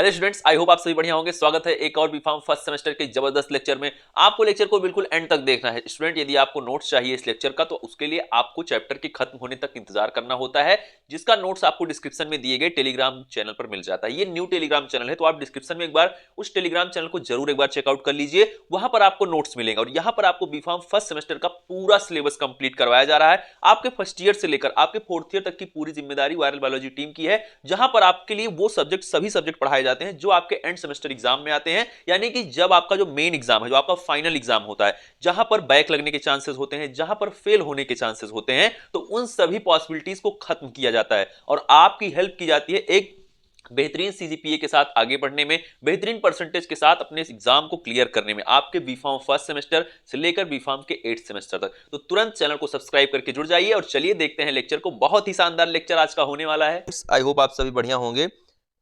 Hello students, I hope आप सभी बढ़िया होंगे। स्वागत है एक और बीफार्म फर्स्ट सेमेस्टर के जबरदस्त लेक्चर में। आपको लेक्चर को बिल्कुल एंड तक देखना है स्टूडेंट। यदि आपको नोट्स चाहिए इस लेक्चर का तो उसके लिए आपको चैप्टर के खत्म होने तक इंतजार करना होता है, जिसका नोट्स आपको डिस्क्रिप्शन में दिए गए टेलीग्राम चैनल पर मिल जाता है। ये न्यू टेलीग्राम चैनल है, तो आप डिस्क्रिप्शन में एक बार उस टेलीग्राम चैनल को जरूर एक बार चेकआउट कर लीजिए। वहां पर आपको नोट्स मिलेंगे और यहाँ पर आपको बीफार्म फर्स्ट सेमेस्टर का पूरा सिलेबस कंप्लीट करवाया जा रहा है। आपके फर्स्ट ईयर से लेकर आपके फोर्थ ईयर तक की पूरी जिम्मेदारी वायरल बायोलॉजी टीम की है, जहां पर आपके लिए वो सब्जेक्ट सभी सब्जेक्ट पढ़ाए जाते हैं जो आपके एंड सेमेस्टर एग्जाम में आते हैं। यानी कि जब आपका जो मेन एग्जाम है, जो आपका फाइनल एग्जाम होता है, जहां पर बैक लगने के चांसेस होते हैं, जहां पर फेल होने के चांसेस होते हैं, तो उन सभी पॉसिबिलिटीज को खत्म किया जाता है और आपकी हेल्प की जाती है एक बेहतरीन सीजीपीए के साथ आगे बढ़ने में, बेहतरीन परसेंटेज के साथ अपने एग्जाम को क्लियर करने में, आपके बीफार्म फर्स्ट सेमेस्टर से लेकर बीफार्म के 8th सेमेस्टर तक। तो तुरंत चैनल को सब्सक्राइब करके जुड़ जाइए और चलिए देखते हैं लेक्चर को। बहुत ही शानदार लेक्चर आज का होने वाला है। आई होप आप सभी बढ़िया होंगे।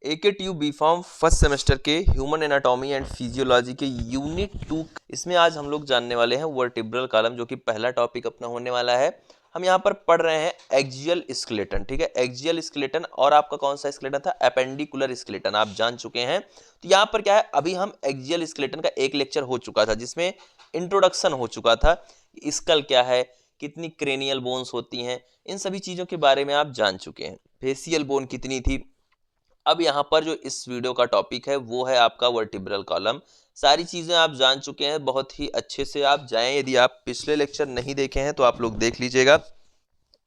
AKTU बीफार्म फर्स्ट सेमेस्टर के ह्यूमन एनाटॉमी एंड फिजियोलॉजी के यूनिट 2, इसमें आज हम लोग जानने वाले हैं वर्टिब्रल कॉलम, जो कि पहला टॉपिक अपना होने वाला है। हम यहाँ पर पढ़ रहे हैं एक्सियल स्केलेटन, ठीक है। एक्सियल स्केलेटन और आपका कौन सा स्केलेटन था, एपेंडिकुलर स्केलेटन, आप जान चुके हैं। तो यहाँ पर क्या है, अभी हम एक्सियल स्केलेटन का एक लेक्चर हो चुका था जिसमें इंट्रोडक्शन हो चुका था। स्कल क्या है, कितनी क्रेनियल बोन्स होती हैं, इन सभी चीज़ों के बारे में आप जान चुके हैं। फेसियल बोन कितनी थी। अब यहाँ पर जो इस वीडियो का टॉपिक है वो है आपका वर्टिब्रल कॉलम। सारी चीज़ें आप जान चुके हैं, बहुत ही अच्छे से आप जाएं। यदि आप पिछले लेक्चर नहीं देखे हैं तो आप लोग देख लीजिएगा।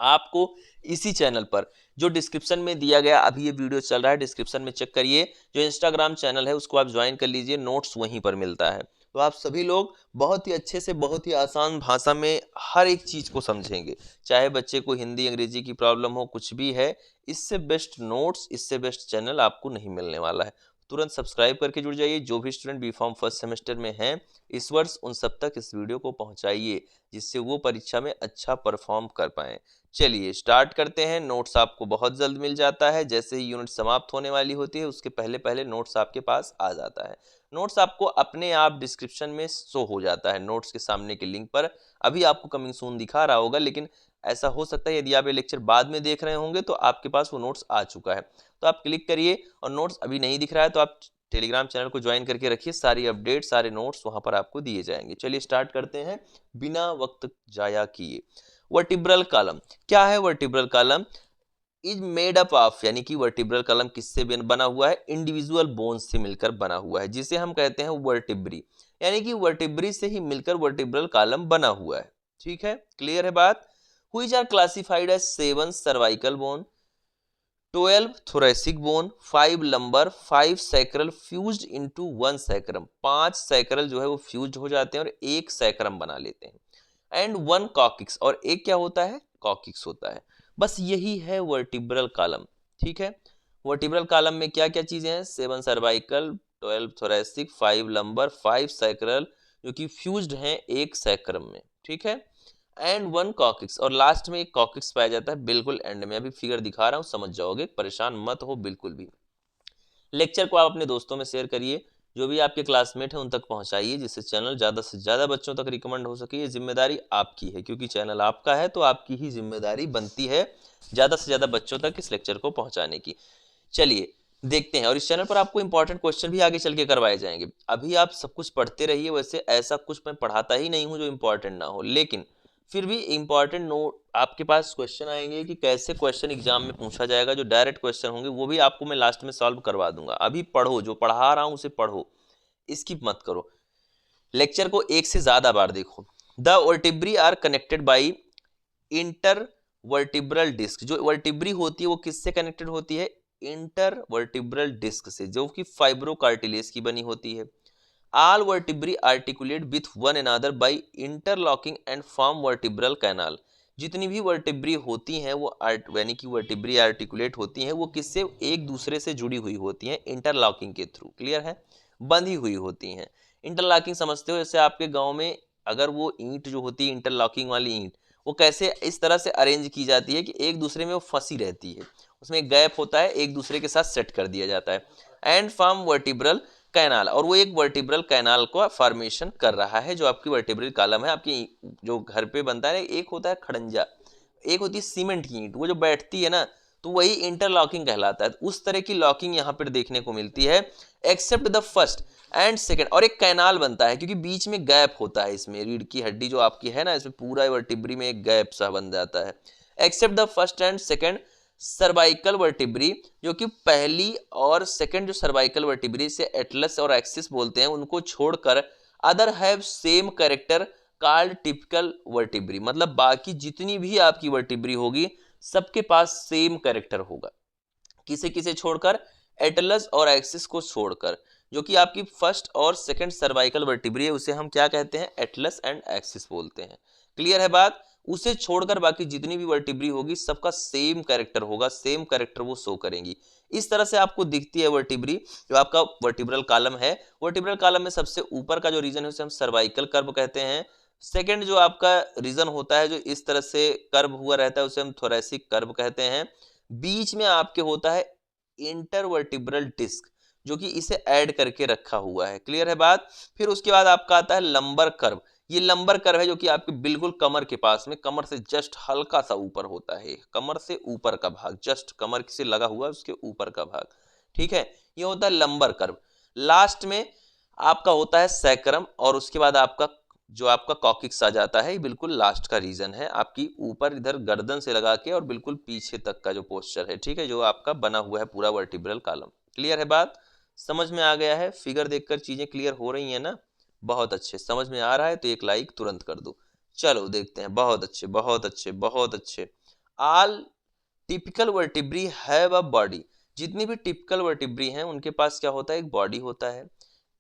आपको इसी चैनल पर जो डिस्क्रिप्शन में दिया गया, अभी ये वीडियो चल रहा है, डिस्क्रिप्शन में चेक करिए। जो इंस्टाग्राम चैनल है उसको आप ज्वाइन कर लीजिए, नोट्स वहीं पर मिलता है। तो आप सभी लोग बहुत ही अच्छे से, बहुत ही आसान भाषा में हर एक चीज़ को समझेंगे। चाहे बच्चे को हिंदी अंग्रेजी की प्रॉब्लम हो, कुछ भी है, इससे बेस्ट नोट्स, इससे बेस्ट चैनल आपको नहीं मिलने वाला है। तुरंत सब्सक्राइब करके जुड़ जाइए। जो भी स्टूडेंट बीफार्म फर्स्ट सेमेस्टर में हैं इस वर्ष, उन सब तक इस वीडियो को पहुंचाइए, जिससे वो परीक्षा में अच्छा परफॉर्म कर पाएँ। चलिए स्टार्ट करते हैं। नोट्स आपको बहुत जल्द मिल जाता है, जैसे ही यूनिट समाप्त होने वाली होती है उसके पहले पहले नोट्स आपके पास आ जाता है। नोट्स आपको अपने आप डिस्क्रिप्शन में शो हो जाता है, नोट्स के सामने के लिंक पर। अभी आपको कमिंग सून दिखा रहा होगा, लेकिन ऐसा हो सकता है यदि आप ये लेक्चर बाद में देख रहे होंगे तो आपके पास वो नोट्स आ चुका है। तो आप क्लिक करिए, और नोट्स अभी नहीं दिख रहा है तो आप टेलीग्राम चैनल को ज्वाइन करके रखिए। सारी अपडेट, सारे नोट्स वहां पर आपको दिए जाएंगे। चलिए स्टार्ट करते हैं बिना वक्त जाया किए। वर्टिब्रल कॉलम क्या है। Vertebral column is made up of, यानी कि वर्टिब्रल कॉलम किससे बना हुआ है, इंडिविजुअल बोन्स से मिलकर बना हुआ है, जिसे हम कहते हैं वर्टिब्री। यानी कि वर्टिब्री से ही मिलकर वर्टिब्रल कॉलम बना हुआ है। ठीक है, क्लियर है बात। Which are classified as 7 cervical bone, 12 thoracic bone, 5 lumbar, 5 sacral fused into 1 sacrum। 5 sacral जो है वो फ्यूज्ड हो जाते हैं और एक सैक्रम बना लेते हैं। एंड 1 कॉकिक्स, और एक क्या होता है, कॉकिक्स होता है। बस यही है वर्टिब्रल कॉलम। ठीक है, वर्टिब्रल कॉलम में क्या क्या चीजें हैं, 7 सर्वाइकल, 12 thoracic, 5 lumbar, 5 sacral, जो कि फ्यूज्ड हैं एक सैक्रम में। ठीक है, एंड 1 कॉकिक्स, और लास्ट में एक कॉकिक्स पाया जाता है बिल्कुल एंड में। अभी फिगर दिखा रहा हूं, समझ जाओगे, परेशान मत हो बिल्कुल भी। लेक्चर को आप अपने दोस्तों में शेयर करिए, जो भी आपके क्लासमेट हैं उन तक पहुंचाइए, जिससे चैनल ज़्यादा से ज़्यादा बच्चों तक रिकमेंड हो सके। ये जिम्मेदारी आपकी है, क्योंकि चैनल आपका है तो आपकी ही जिम्मेदारी बनती है ज़्यादा से ज़्यादा बच्चों तक इस लेक्चर को पहुंचाने की। चलिए देखते हैं, और इस चैनल पर आपको इंपॉर्टेंट क्वेश्चन भी आगे चल के करवाए जाएंगे। अभी आप सब कुछ पढ़ते रहिए, वैसे ऐसा कुछ मैं पढ़ाता ही नहीं हूँ जो इंपॉर्टेंट ना हो, लेकिन फिर भी इंपॉर्टेंट नोट आपके पास क्वेश्चन आएंगे कि कैसे क्वेश्चन एग्जाम में पूछा जाएगा। जो डायरेक्ट क्वेश्चन होंगे वो भी आपको मैं लास्ट में सॉल्व करवा दूंगा। अभी पढ़ो, जो पढ़ा रहा हूँ उसे पढ़ो, स्किप मत करो। लेक्चर को एक से ज्यादा बार देखो। The vertebrae are connected by inter vertebral disc. जो वर्टिब्री होती है वो किससे कनेक्टेड होती है, इंटर वर्टिब्रल डिस्क से, जो कि फाइब्रो कार्टिलेज की बनी होती है। All vertebrae articulate with one another by interlocking and form vertebral canal। जितनी भी वर्टिब्री होती हैं वो यानी कि वर्टिब्री आर्टिकुलेट होती हैं, वो किससे, एक दूसरे से जुड़ी हुई होती हैं, इंटरलॉकिंग के थ्रू। क्लियर है, बंधी हुई होती हैं। इंटरलॉकिंग समझते हो, जैसे आपके गांव में अगर वो ईंट जो होती है, इंटरलॉकिंग वाली ईंट, वो कैसे इस तरह से अरेंज की जाती है कि एक दूसरे में वो फंसी रहती है, उसमें एक गैप होता है, एक दूसरे के साथ सेट कर दिया जाता है। एंड फॉर्म वर्टिब्रल कैनाल, और वो एक वर्टिब्रल कैनाल को फॉर्मेशन कर रहा है, जो आपकी वर्टिब्रल कॉलम है। आपकी जो घर पे बनता है, एक होता है खड़ंजा, एक होती है सीमेंट की ईंट, वो जो बैठती है ना, तो वही इंटरलॉकिंग कहलाता है। उस तरह की लॉकिंग यहाँ पर देखने को मिलती है, except the first and second. और एक कैनाल बनता है क्योंकि बीच में गैप होता है, इसमें रीढ़ की हड्डी जो आपकी है ना, इसमें पूरा वर्टिब्री में एक गैप सा बन जाता है। Except the first and second cervical vertebrae, जो कि पहली और सेकंड जो सर्वाइकल वर्टिब्री से एटलस और एक्सिस बोलते हैं, उनको छोड़कर other have same character called typical vertebrae. मतलब बाकी जितनी भी आपकी वर्टिब्री होगी सबके पास सेम कैरेक्टर होगा। किसे किसे छोड़कर? एटलस और एक्सिस को छोड़कर। जो कि आपकी फर्स्ट और सेकंड सर्वाइकल वर्टिब्री है उसे हम क्या कहते हैं? एटलस एंड एक्सिस बोलते हैं। क्लियर है बात? उसे छोड़कर बाकी जितनी भी वर्टिब्री होगी सबका सेम कैरेक्टर होगा, सेम कैरेक्टर वो शो करेंगी। इस तरह से आपको दिखती है वर्टिब्री। जो आपका वर्टिब्रल कॉलम है, वर्टिब्रल कॉलम में सबसे ऊपर का जो रीजन है उसे हम सर्वाइकल कर्व कहते हैं। सेकंड जो आपका रीजन होता है जो इस तरह से कर्व हुआ रहता है उसे हम थोरैसिक कर्व कहते हैं। बीच में आपके होता है इंटरवर्टिब्रल डिस्क, जो कि इसे ऐड करके रखा हुआ है। क्लियर है बात? फिर उसके बाद आपका आता है लंबर कर्व। ये लंबर कर्व है जो कि आपके बिल्कुल कमर के पास में, कमर से जस्ट हल्का सा ऊपर होता है, कमर से ऊपर का भाग, जस्ट कमर से लगा हुआ उसके ऊपर का भाग। ठीक है, ये होता है लंबर कर्व। लास्ट में आपका होता है सैक्रम, और उसके बाद आपका जो आपका कॉकिक्स आ जाता है। ये बिल्कुल लास्ट का रीजन है, आपकी ऊपर इधर गर्दन से लगा के और बिल्कुल पीछे तक का जो पोस्चर है, ठीक है, जो आपका बना हुआ है पूरा वर्टिब्रल कॉलम। क्लियर है बात? समझ में आ गया है? फिगर देखकर चीजें क्लियर हो रही है ना? बहुत अच्छे। समझ में आ रहा है तो एक लाइक तुरंत कर दो। चलो देखते हैं। बहुत अच्छे, बहुत अच्छे, बहुत अच्छे। All typical vertebrae have a body. जितनी भी टिपिकल वर्टिब्री हैं उनके पास क्या होता है? एक बॉडी होता है,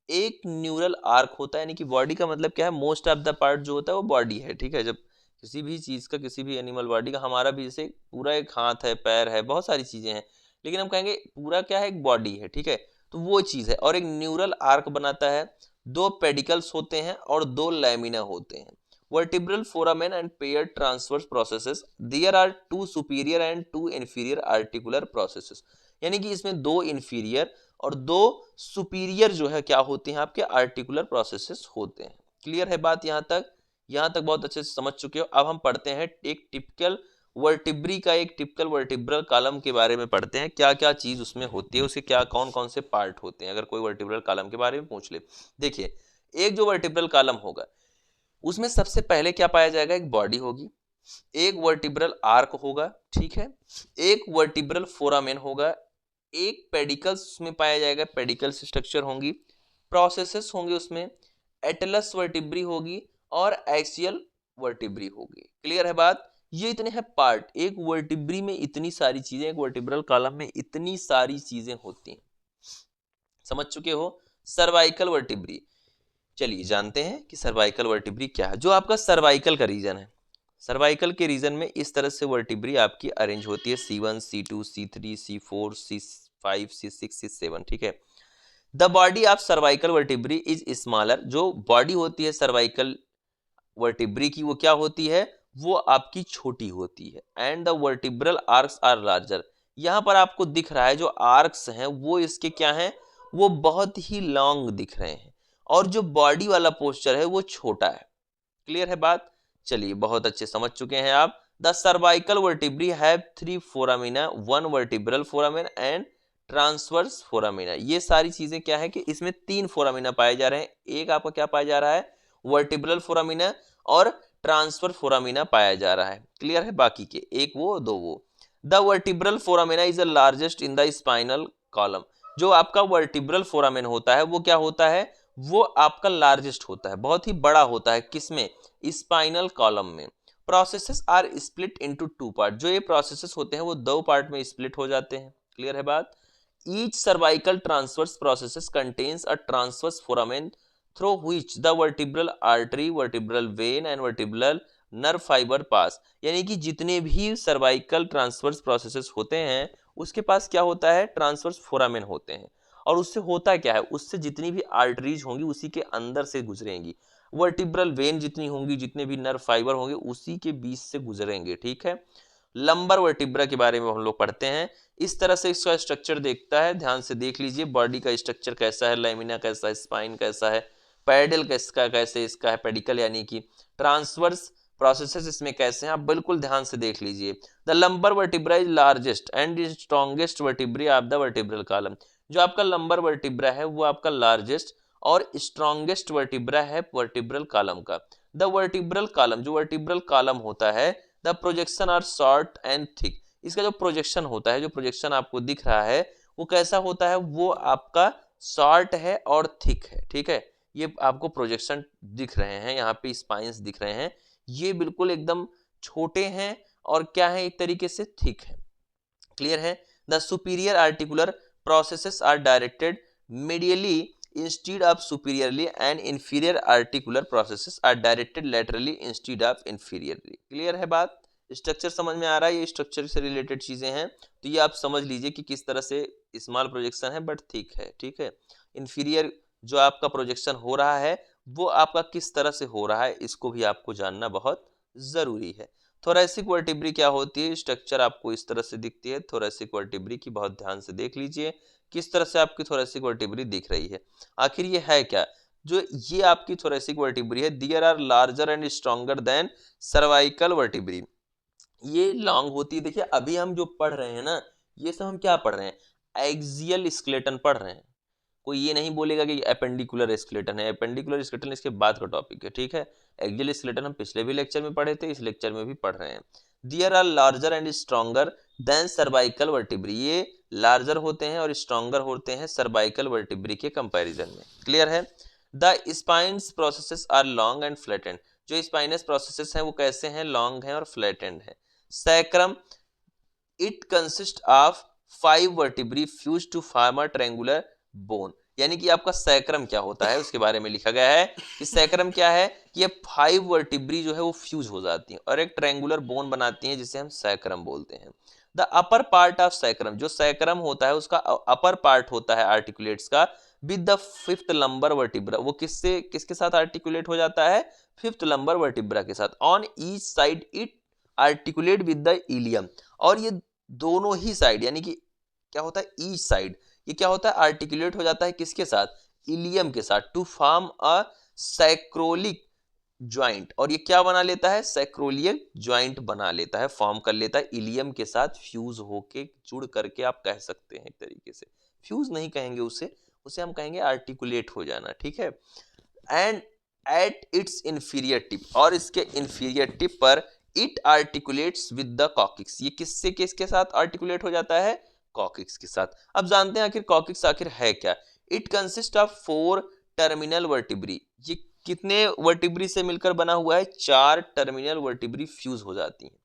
एक न्यूरल आर्क होता है। यानी कि बॉडी का मतलब क्या है? मोस्ट ऑफ द पार्ट जो होता है वो बॉडी है। ठीक है, जब किसी भी चीज का, किसी भी एनिमल बॉडी का, हमारा भी जैसे पूरा एक हाथ है, पैर है, बहुत सारी चीजें हैं, लेकिन हम कहेंगे पूरा क्या है? एक बॉडी है। ठीक है, तो वो चीज है। और एक न्यूरल आर्क बनाता है, दो पेडिकल्स होते हैं और दो लैमिना होते हैं। Vertebral foramen and pair transverse processes, there are two superior and two inferior articular processes. यानी कि इसमें दो इंफीरियर और दो सुपीरियर जो है क्या होते हैं? आपके आर्टिकुलर प्रोसेसेस होते हैं। क्लियर है बात? यहाँ तक? यहाँ तक बहुत अच्छे से समझ चुके हो। अब हम पढ़ते हैं एक टिपिकल वर्टिब्री का, एक टिपिकल वर्टिब्रल कॉलम के बारे में पढ़ते हैं। क्या क्या चीज उसमें होती है, उसके क्या कौन कौन से पार्ट होते हैं, अगर कोई वर्टिब्रल कॉलम के बारे में पूछ ले। देखिए, एक जो वर्टिब्रल कॉलम होगा उसमें सबसे पहले क्या पाया जाएगा? एक बॉडी होगी, एक वर्टिब्रल आर्क होगा, ठीक है, एक वर्टिब्रल फोरामेन होगा, एक पेडिकल्स उसमें पाया जाएगा, पेडिकल्स स्ट्रक्चर होंगी, प्रोसेसेस होंगे उसमें, एटलस वर्टिब्री होगी और एक्सियल वर्टिब्री होगी। क्लियर है बात? ये इतने हैं पार्ट। एक वर्टिब्री में इतनी सारी चीजें, एक वर्टिब्रल कॉलम में इतनी सारी चीजें होती हैं। समझ चुके हो? सर्वाइकल वर्टिब्री, चलिए जानते हैं कि सर्वाइकल वर्टिब्री क्या है। जो आपका सर्वाइकल का रीजन है, सर्वाइकल के रीजन में इस तरह से वर्टिब्री आपकी अरेंज होती है, C1, C2, C3, C4, C5, C6, C7। ठीक है, the body of cervical vertebrae is smaller. जो बॉडी होती है सर्वाइकल वर्टिब्री की वो क्या होती है? वो आपकी छोटी होती है। And the vertebral arches are larger. यहाँ पर आपको दिख रहा है जो आर्क्स हैं वो इसके क्या हैं? वो बहुत ही लॉन्ग दिख रहे हैं, और जो बॉडी वाला पोस्चर है वो छोटा है। क्लियर है बात? चलिए बहुत अच्छे समझ चुके हैं आप। The cervical vertebrae have 3 foramina, 1 vertebral foramen and transverse foramina. ये सारी चीजें क्या है कि इसमें 3 फोरामिना पाए जा रहे हैं। एक आपका क्या पाया जा रहा है? वर्टिब्रल फोरामिना और ट्रांसफर फोरामिना पाया जा रहा है। क्लियर है? बाकी के एक वो, दो वो। The vertebral foramina is the largest in the spinal column. जो आपका वर्टिब्रल फोरामिन होता है वो क्या होता है? वो आपका लार्जेस्ट होता है, बहुत ही बड़ा होता है। किसमें? स्पाइनल कॉलम में। Processes are split into 2 part. जो ये प्रोसेसेस होते हैं वो 2 पार्ट में स्प्लिट हो जाते हैं। क्लियर है बात? Each cervical transverse processes contains a transverse foramen through which the vertebral artery, vertebral vein and vertebral nerve fiber pass. यानी कि जितने भी सर्वाइकल ट्रांसवर्स प्रोसेसेस होते हैं उसके पास क्या होता है? ट्रांसवर्स फोरामेन होते हैं। और उससे होता क्या है? उससे जितनी भी आर्टरीज होंगी उसी के अंदर से गुजरेंगी। वर्टिब्रल वेन जितनी होंगी, जितने भी नर्व फाइबर होंगे उसी के बीच से गुजरेंगे। ठीक है, लंबर वर्टिब्रा के बारे में हम लोग पढ़ते हैं। इस तरह से इसका स्ट्रक्चर देखता है, ध्यान से देख लीजिए। बॉडी का स्ट्रक्चर कैसा है, लैमिना कैसा है, स्पाइन कैसा है, पैडल किसका कैसे इसका है, पेडिकल यानी कि ट्रांसवर्स प्रोसेसेस इसमें कैसे हैं आप बिल्कुल ध्यान से देख लीजिए। The lumbar vertebra is largest and is strongest vertebra of the vertebral column. जो आपका लंबर वर्टिब्रा है वो आपका लार्जेस्ट और स्ट्रॉन्गेस्ट वर्टिब्रा है वर्टिब्रल कॉलम का। द वर्टिब्रल कॉलम, जो वर्टिब्रल कॉलम होता है, the projection are short and thick. इसका जो प्रोजेक्शन होता है, जो प्रोजेक्शन आपको दिख रहा है वो कैसा होता है, वो आपका शॉर्ट है और थिक है, ठीक है। ये आपको प्रोजेक्शन दिख रहे हैं, यहाँ पे स्पाइंस दिख रहे हैं, ये बिल्कुल एकदम छोटे हैं और क्या है, एक तरीके से थिक है। क्लियर है। The superior articular processes are directed medially instead of superiorly and inferior articular processes are directed laterally instead of inferiorly. Clear है बात, स्ट्रक्चर समझ में आ रहा है, ये स्ट्रक्चर से रिलेटेड चीजें हैं, तो ये आप समझ लीजिए कि किस तरह से स्मॉल प्रोजेक्शन है बट थिक है, ठीक है। इंफीरियर जो आपका प्रोजेक्शन हो रहा है वो आपका किस तरह से हो रहा है, इसको भी आपको जानना बहुत जरूरी है। थोरैसिक वर्टिब्री क्या होती है, स्ट्रक्चर आपको इस तरह से दिखती है थोरैसिक वर्टिब्री की, बहुत ध्यान से देख लीजिए किस तरह से आपकी थोरैसिक वर्टिब्री दिख रही है। आखिर ये है क्या, जो ये आपकी थोरैसिक वर्टिब्री है, there are larger and stronger than cervical vertebrae. ये लॉन्ग होती है। देखिए अभी हम जो पढ़ रहे हैं ना, ये सब हम क्या पढ़ रहे हैं, एक्सियल स्केलेटन पढ़ रहे हैं। कोई ये नहीं बोलेगा कि एपेंडिकुलर स्केलेटन है, एपेंडिकुलर स्केलेटन इसके बाद का टॉपिक है, ठीक है। एक्सियल स्केलेटन हम पिछले भी लेक्चर में पढ़े थे, इस लेक्चर में भी पढ़ रहे हैं। There are larger and stronger than cervical vertebrae, ये लार्जर होते हैं और स्ट्रॉन्गर होते हैं सर्वाइकल वर्टिब्री के कंपैरिजन में। क्लियर है। The spinous processes are long and flattened, जो स्पाइनस प्रोसेसेस हैं वो कैसे हैं, लॉन्ग हैं और फ्लैटेंड है। Sacrum, it consist of 5 vertebrae fuse to form a triangular bone. यानी कि आपका सैक्रम क्या होता है उसके बारे में लिखा गया है कि सैक्रम क्या है कि ये 5 वर्टिब्री जो है वो फ्यूज हो जाती हैं और एक ट्रायंगुलर बोन बनाती हैं जिसे हम सैक्रम बोलते हैं। The upper part of sacrum, जो सैक्रम होता है उसका अपर पार्ट होता है आर्टिकुलेट्स का with the 5th lumbar vertebra, वो किससे किसके साथ आर्टिकुलेट हो जाता है, 5th लंबर वर्टिब्रा के साथ। On each side it articulate with the ilium, और ये दोनों ही साइड यानी कि क्या होता है, ईच साइड ये क्या होता है, आर्टिकुलेट हो जाता है किसके साथ, इलियम के साथ, टू फॉर्म अ सैक्रोलिक ज्वाइंट। और ये क्या बना लेता है, सैक्रोलियल ज्वाइंट बना लेता है, फॉर्म कर लेता है इलियम के साथ फ्यूज होके, जुड़ करके आप कह सकते हैं एक तरीके से। फ्यूज नहीं कहेंगे उसे, उसे हम कहेंगे आर्टिकुलेट हो जाना, ठीक है। And at its inferior tip, और इसके इंफीरियर टिप पर it articulates with the coccyx, ये किससे किसके साथ आर्टिकुलेट हो जाता है, कॉकिक्स के साथ। अब जानते हैं आखिर कॉकिक्स आखिर है क्या। It consist of 4 terminal vertebrae, ये कितने वर्टिब्री से मिलकर बना हुआ है, 4 टर्मिनल वर्टिब्री फ्यूज हो जाती हैं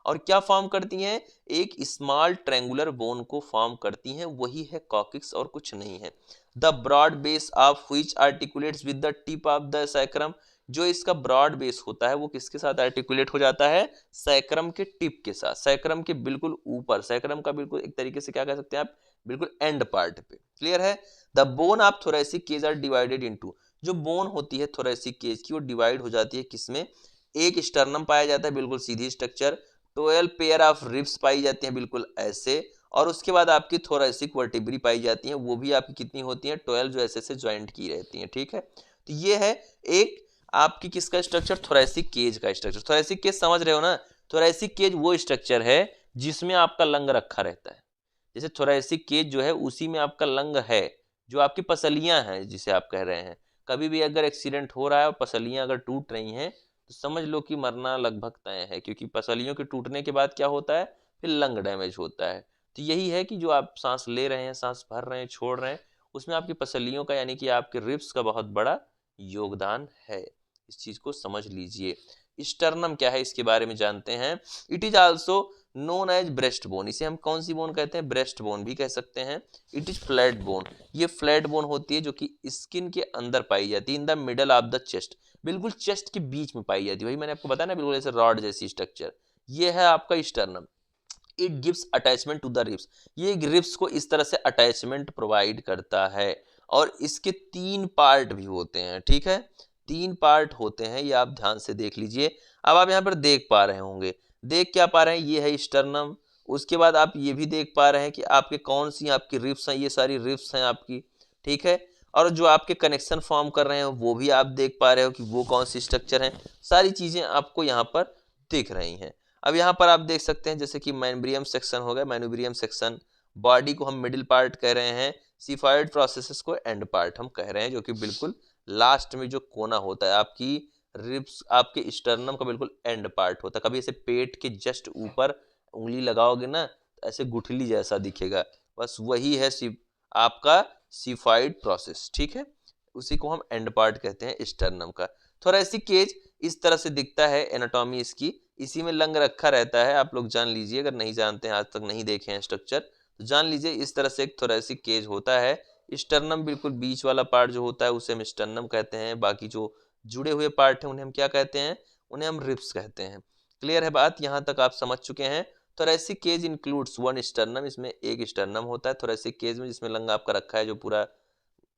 और क्या फॉर्म करती हैं, एक स्मॉल ट्रायंगुलर बोन को फॉर्म करती हैं, वही है कॉकिक्स और कुछ नहीं है। The broad base of which articulates with the tip of the sacrum, जो इसका ब्रॉड बेस होता है वो किसके साथ आर्टिकुलेट हो जाता है, सैक्रम के टिप के साथ, सैक्रम के बिल्कुल ऊपर, सैक्रम का बिल्कुल एक तरीके से क्या कह सकते हैं आप, बिल्कुल एंड पार्ट पे। क्लियर है। The bone of thoracic cage are divided into, जो बोन होती है थोरैसिक केज की वो डिवाइड हो जाती है किसमें, एक स्टर्नम पाया जाता है बिल्कुल सीधी स्ट्रक्चर, 12 पेयर ऑफ रिब्स पाई जाती हैं बिल्कुल ऐसे, और उसके बाद आपकी थोरैसिक वर्टिब्री पाई जाती हैं, वो भी आपकी कितनी होती हैं, 12 जो ऐसे से ज्वाइंट की रहती हैं, ठीक है। तो ये है एक आपकी किसका स्ट्रक्चर, थोरैसिक केज का स्ट्रक्चर। थोरैसिक केज समझ रहे हो ना, थोरैसिक केज वो स्ट्रक्चर है जिसमें आपका लंग रखा रहता है। जैसे थोरैसिक केज जो है उसी में आपका लंग है, जो आपकी पसलियां हैं जिसे आप कह रहे हैं। कभी भी अगर एक्सीडेंट हो रहा है और पसलियां अगर टूट रही हैं तो समझ लो कि मरना लगभग तय है, क्योंकि पसलियों के टूटने के बाद क्या होता है, फिर लंग डैमेज होता है। तो यही है कि जो आप सांस ले रहे हैं, सांस भर रहे हैं, छोड़ रहे हैं, उसमें आपकी पसलियों का यानी कि आपके रिब्स का बहुत बड़ा योगदान है। इस चीज को समझ लीजिए। स्टर्नम क्या है इसके बारे में जानते हैं। It is also known as breast bone, इसे हम कौन सी बोन कहते हैं, ब्रेस्ट बोन भी कह सकते हैं। इट इज फ्लैट बोन, ये फ्लैट बोन होती है जो कि स्किन के अंदर पाई जाती है, in the middle of the chest, बिल्कुल चेस्ट के बीच में पाई जाती है। वही मैंने आपको बताया ना, बिल्कुल ऐसे रॉड जैसी स्ट्रक्चर, ये है आपका sternum. It gives attachment to the ribs, ये रिब्स को इस तरह से अटैचमेंट प्रोवाइड करता है, और इसके 3 पार्ट भी होते हैं, ठीक है, 3 पार्ट होते हैं, ये आप ध्यान से देख लीजिए। अब आप यहाँ पर देख पा रहे होंगे, देख क्या पा रहे हैं, ये है स्टर्नम। उसके बाद आप ये भी देख पा रहे हैं कि आपके कौन सी आपकी रिब्स हैं, ये सारी रिब्स हैं आपकी, ठीक है। और जो आपके कनेक्शन फॉर्म कर रहे हैं वो भी आप देख पा रहे हो कि वो कौन सी स्ट्रक्चर है। सारी चीज़ें आपको यहाँ पर दिख रही हैं। अब यहाँ पर आप देख सकते हैं जैसे कि मैम्ब्रियम सेक्शन हो गया, मैन्यूब्रियम सेक्शन, बॉडी को हम मिडिल पार्ट कह रहे हैं, सिफाइड प्रोसेसेस को एंड पार्ट हम कह रहे हैं, जो कि बिल्कुल लास्ट में जो कोना होता है आपकी रिब्स, आपके स्टर्नम का बिल्कुल एंड पार्ट होता है। कभी ऐसे पेट के जस्ट ऊपर उंगली लगाओगे ना तो ऐसे गुठली जैसा दिखेगा, बस वही है आपका सिफाइड प्रोसेस, ठीक है। उसी को हम एंड पार्ट कहते हैं स्टर्नम का। थोरैसिक केज इस तरह से दिखता है, एनाटॉमी इसकी, इसी में लंग रखा रहता है। आप लोग जान लीजिए, अगर नहीं जानते हैं, आज तक नहीं देखे हैं स्ट्रक्चर, तो जान लीजिए इस तरह से एक थोरैसिक केज होता है। स्टर्नम बिल्कुल बीच वाला पार्ट जो होता है उसे हम स्टर्नम कहते हैं, बाकी जो जुड़े हुए पार्ट हैं उन्हें हम क्या कहते हैं, उन्हें हम रिब्स कहते हैं। क्लियर है बात, यहाँ तक आप समझ चुके हैं। Thoracic cage includes one sternum, इसमें एक स्टर्नम होता है थोरैसिक केज में, जिसमें लंग आपका रखा है जो पूरा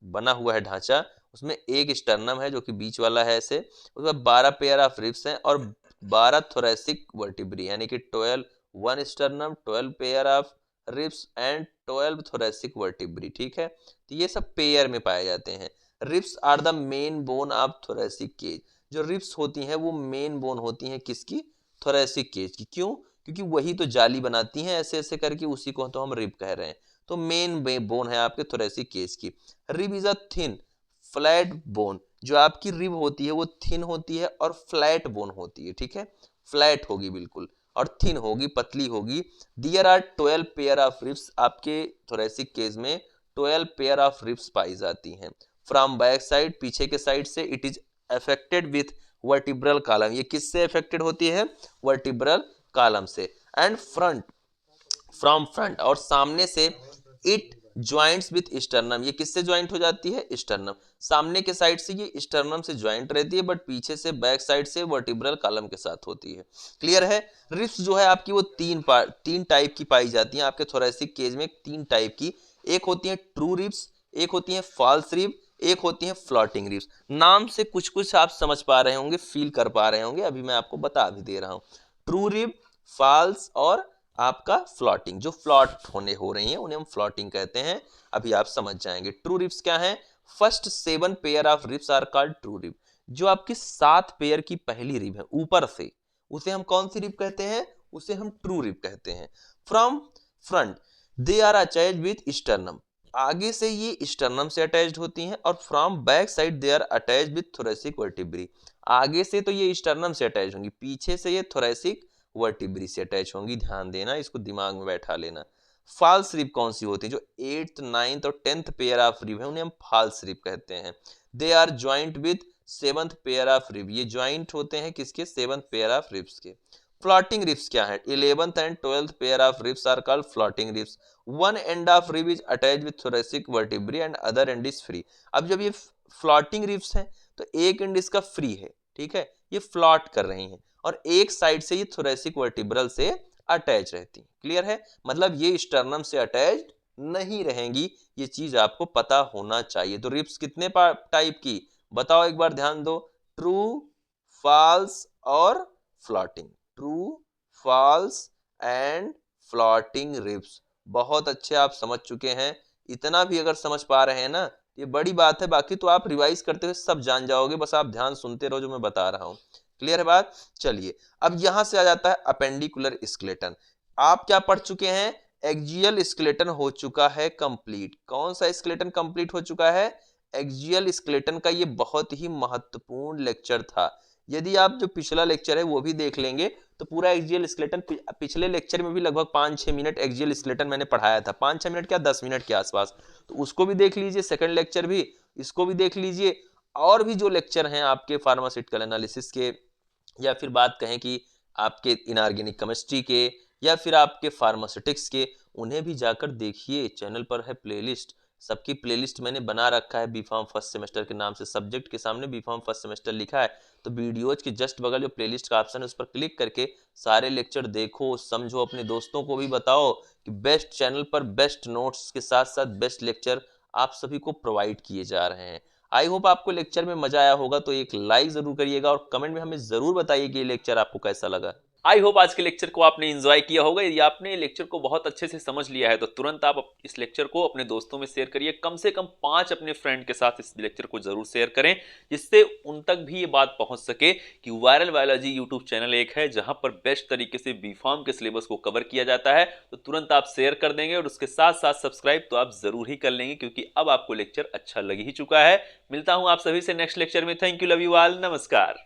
बना हुआ है ढांचा, उसमें एक स्टर्नम है जो कि बीच वाला है ऐसे। उसके बाद 12 पेयर ऑफ रिब्स हैं और 12 थोरैसिक वर्टिब्री, यानी कि 12 one sternum, 12 pair of ribs and 12 thoracic vertebrae, ठीक है। तो ये सब पेयर में पाए जाते हैं। Ribs are the main bone of thoracic cage. जो रिब्स होती हैं वो मेन बोन होती हैं किसकी, थोरैसिक केज की। क्यों? क्योंकि वही तो जाली बनाती हैं ऐसे ऐसे करके, उसी को तो हम रिब कह रहे हैं। तो मेन बोन है आपके थोरैसिक केज की। Rib is a thin flat bone, जो आपकी रिब होती है वो थिन होती है और फ्लैट बोन होती है, ठीक है। फ्लैट होगी बिल्कुल और थिन होगी, पतली होगी। There are 12 pair of ribs, आपके थोरैसिक केज में 12 पेयर ऑफ रिब्स पाई जाती हैं। फ्रॉम बैक साइड, पीछे के साइड से, it is affected with vertebral column, ये किससे अफेक्टेड होती है, वर्टिब्रल कॉलम से। एंड फ्रंट, फ्रॉम फ्रंट, और सामने से, इट ज्वाइंट्स विथ स्टर्नम, ये किससे ज्वाइंट हो जाती है, स्टर्नम। सामने के साइड से ये स्टर्नम से ज्वाइंट रहती है, बट पीछे से बैक साइड से वर्टिब्रल कॉलम के साथ होती है। क्लियर है। रिब्स जो है आपकी वो तीन टाइप की पाई जाती हैं आपके थोरैसिक केज में, तीन टाइप की। एक होती है ट्रू रिब्स, एक होती है फॉल्स रिब, एक होती है फ्लोटिंग रिब्स। नाम से कुछ कुछ आप समझ पा रहे होंगे, फील कर पा रहे होंगे, अभी मैं आपको बता भी दे रहा हूं। ट्रू रिब, फॉल्स और आपका फ्लॉटिंग, जो फ्लॉट होने हो रही हैं उन्हें हम फ्लॉटिंग कहते हैं, अभी आप समझ जाएंगे। ट्रू रिब्स क्या है, first 7 pair of ribs are called true rib. जो आपकी 7 पेयर की पहली रिब है ऊपर से, उसे हम कौन सी रिब कहते हैं, उसे हम ट्रू रिब कहते हैं। From front they are attached with sternum, आगे से ये स्टर्नम से अटैच्ड होती हैं, और from back side they are attached with thoracic vertebrae, आगे से तो ये स्टर्नम से अटैच होंगी, पीछे से ये थोरैसिक वर्टिब्री से अटैच होंगी। ध्यान देना, इसको दिमाग में बैठा लेना। फॉल्स रिब कौन सी होती है, जो 8th 9th और 10th पेयर ऑफ रिब है उन्हें हम फॉल्स रिब कहते हैं। They are joint with 7th pair of rib, ये ज्वाइंट होते हैं किसके, 7th पेयर ऑफ रिब्स के। फ्लोटिंग रिब्स क्या है, 11th and 12th pair of ribs are called floating ribs. One end of rib is attached with thoracic vertebrae and other end is free. अब जब ये floating ribs हैं तो एक and इसका फ्री है, ठीक है, ये फ्लॉट कर रही हैं, और एक साइड से ये थोरैसिक वर्टिब्रल से अटैच रहती है। क्लियर है, मतलब ये स्टर्नम से अटैच्ड नहीं रहेंगी, ये चीज आपको पता होना चाहिए। तो रिब्स कितने टाइप की बताओ एक बार, ध्यान दो। ट्रू, फॉल्स और floating. True, false and floating ribs. बहुत अच्छे आप समझ चुके हैं, इतना भी अगर समझ पा रहे हैं ना ये बड़ी बात है, बाकी तो आप रिवाइज करते हुए सब जान जाओगे, बस आप ध्यान सुनते रहो जो मैं बता रहा हूं। क्लियर है बात। चलिए अब यहां से आ जाता है अपेंडिकुलर स्केलेटन। आप क्या पढ़ चुके हैं, एक्सियल स्केलेटन हो चुका है कंप्लीट। कौन सा स्केलेटन कंप्लीट हो चुका है, एक्सियल स्केलेटन का। ये बहुत ही महत्वपूर्ण लेक्चर था, यदि आप जो पिछला लेक्चर है वो भी देख लेंगे तो पूरा एक्सियल स्केलेटन, पिछले लेक्चर में भी लगभग 5-6 मिनट एक्सियल स्केलेटन मैंने पढ़ाया था, 5-6 मिनट क्या 10 मिनट के आसपास, तो उसको भी देख लीजिए, सेकंड लेक्चर भी इसको भी देख लीजिए। और भी जो लेक्चर हैं आपके फार्मास्यूटिकल एनालिसिस के, या फिर बात कहें कि आपके इनऑर्गेनिक केमिस्ट्री के, या फिर आपके फार्मास्यूटिक्स के, उन्हें भी जाकर देखिए। चैनल पर है प्लेलिस्ट, सबकी प्लेलिस्ट मैंने बना रखा है, बीफार्म फर्स्ट सेमेस्टर के नाम से, सब्जेक्ट के सामने बीफार्म फर्स्ट सेमेस्टर लिखा है, तो वीडियोज के जस्ट बगल जो प्लेलिस्ट का ऑप्शन है उस पर क्लिक करके सारे लेक्चर देखो, समझो, अपने दोस्तों को भी बताओ कि बेस्ट चैनल पर बेस्ट नोट्स के साथ साथ बेस्ट लेक्चर आप सभी को प्रोवाइड किए जा रहे हैं। आई होप आपको लेक्चर में मजा आया होगा, तो एक लाइक जरूर करिएगा और कमेंट में हमें जरूर बताइए कि ये लेक्चर आपको कैसा लगा। आई होप आज के लेक्चर को आपने एंजॉय किया होगा। यदि आपने लेक्चर को बहुत अच्छे से समझ लिया है तो तुरंत आप इस लेक्चर को अपने दोस्तों में शेयर करिए। कम से कम 5 अपने फ्रेंड के साथ इस लेक्चर को जरूर शेयर करें, जिससे उन तक भी ये बात पहुंच सके कि वायरल बायोलॉजी यूट्यूब चैनल एक है जहां पर बेस्ट तरीके से बीफार्म के सिलेबस को कवर किया जाता है। तो तुरंत आप शेयर कर देंगे और उसके साथ साथ सब्सक्राइब तो आप जरूर ही कर लेंगे, क्योंकि अब आपको लेक्चर अच्छा लग ही चुका है। मिलता हूं आप सभी से नेक्स्ट लेक्चर में। Thank you, love you all, नमस्कार।